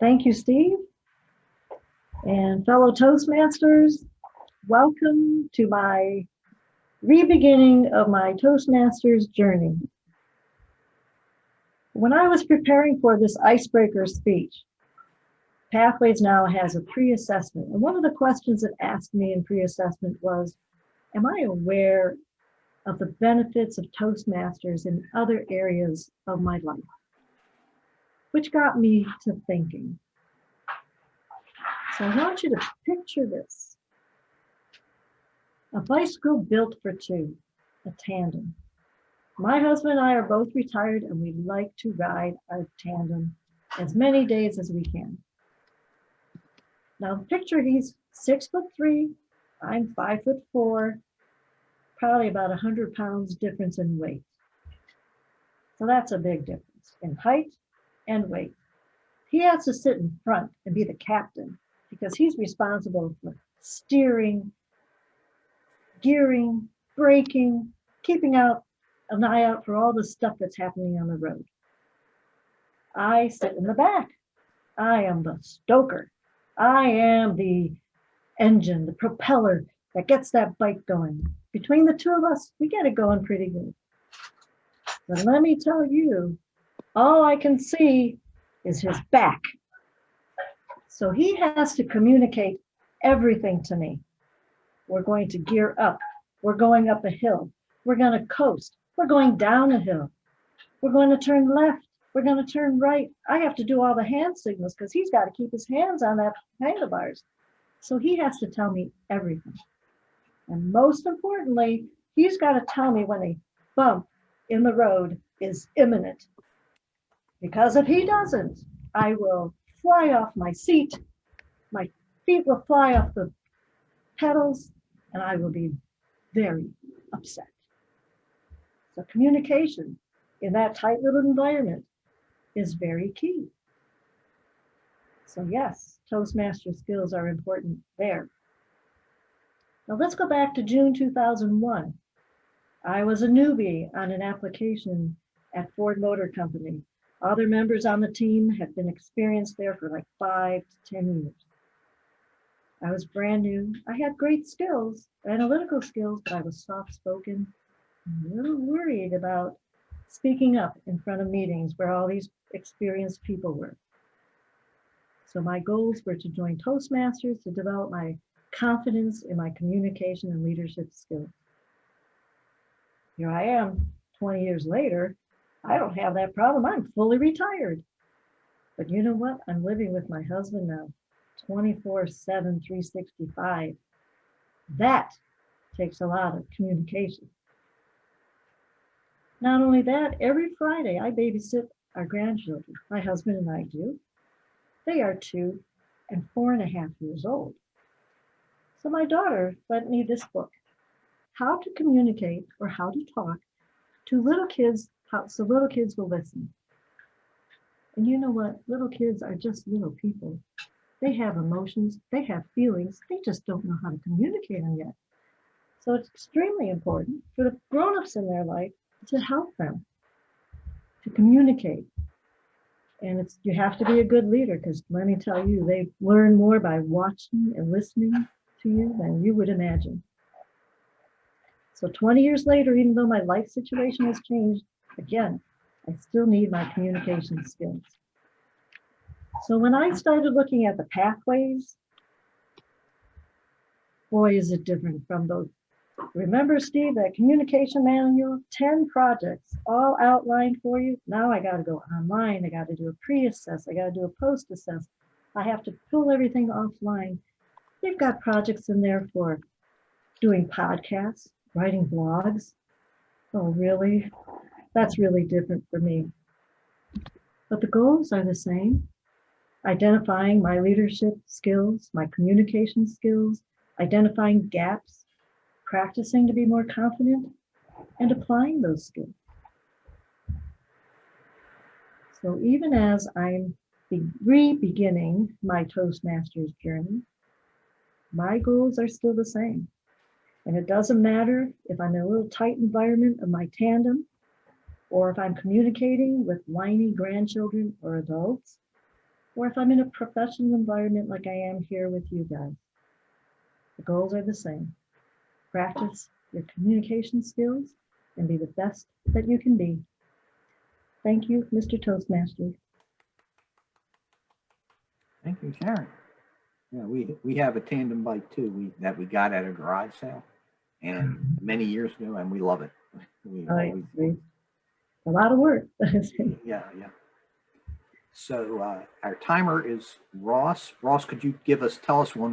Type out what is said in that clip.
Thank you, Steve. And fellow Toastmasters, welcome to my re-beginning of my Toastmasters journey. When I was preparing for this icebreaker speech, Pathways now has a pre-assessment. And one of the questions it asked me in pre-assessment was, am I aware of the benefits of Toastmasters in other areas of my life? Which got me to thinking. So I want you to picture this. A bicycle built for two, a tandem. My husband and I are both retired and we like to ride our tandem as many days as we can. Now picture he's 6'3", I'm 5'4", probably about 100 pounds difference in weight. So that's a big difference in height and weight. He has to sit in front and be the captain because he's responsible for steering, gearing, braking, keeping an eye out for all the stuff that's happening on the road. I sit in the back. I am the stoker. I am the engine, the propeller that gets that bike going. Between the two of us, we get it going pretty good. But let me tell you, all I can see is his back. So he has to communicate everything to me. We're going to gear up. We're going up a hill. We're going to coast. We're going down a hill. We're going to turn left. We're going to turn right. I have to do all the hand signals because he's got to keep his hands on that handlebars. So he has to tell me everything. And most importantly, he's got to tell me when a bump in the road is imminent. Because if he doesn't, I will fly off my seat. My feet will fly off the pedals and I will be very upset. So communication in that tight little environment is very key. So yes, Toastmaster skills are important there. Now let's go back to June 2001. I was a newbie on an application at Ford Motor Company. Other members on the team had been experienced there for like 5 to 10 years. I was brand new. I had great skills, analytical skills, but I was soft-spoken, a little worried about speaking up in front of meetings where all these experienced people were. So my goals were to join Toastmasters to develop my confidence in my communication and leadership skills. Here I am, 20 years later. I don't have that problem. I'm fully retired. But you know what? I'm living with my husband now, 24/7, 365. That takes a lot of communication. Not only that, every Friday I babysit our grandchildren. My husband and I do. They are 2 and 4.5 years old. So my daughter lent me this book, How to Communicate or How to Talk to Little Kids, so little kids will listen. And you know what? Little kids are just little people. They have emotions, they have feelings, they just don't know how to communicate them yet. So it's extremely important for the grown-ups in their life to help them to communicate. And you have to be a good leader because let me tell you, they learn more by watching and listening to you than you would imagine. So 20 years later, even though my life situation has changed, again, I still need my communication skills. So when I started looking at the pathways, boy, is it different from those. Remember, Steve, that communication manual, 10 projects all outlined for you. Now I got to go online. I got to do a pre-assess. I got to do a post-assess. I have to pull everything offline. They've got projects in there for doing podcasts, writing blogs. Oh, really? That's really different for me. But the goals are the same. Identifying my leadership skills, my communication skills, identifying gaps, practicing to be more confident, and applying those skills. So even as I'm re-beginning my Toastmasters journey, my goals are still the same. And it doesn't matter if I'm in a little tight environment of my tandem, or if I'm communicating with whiny grandchildren or adults, or if I'm in a professional environment like I am here with you guys. The goals are the same. Practice your communication skills and be the best that you can be. Thank you, Mr. Toastmaster. Thank you, Sharon. Yeah, we have a tandem bike too. That we got at a garage sale, and many years ago, and we love it. We I always, agree. A lot of work. yeah. So our timer is Ross. Ross, could you tell us one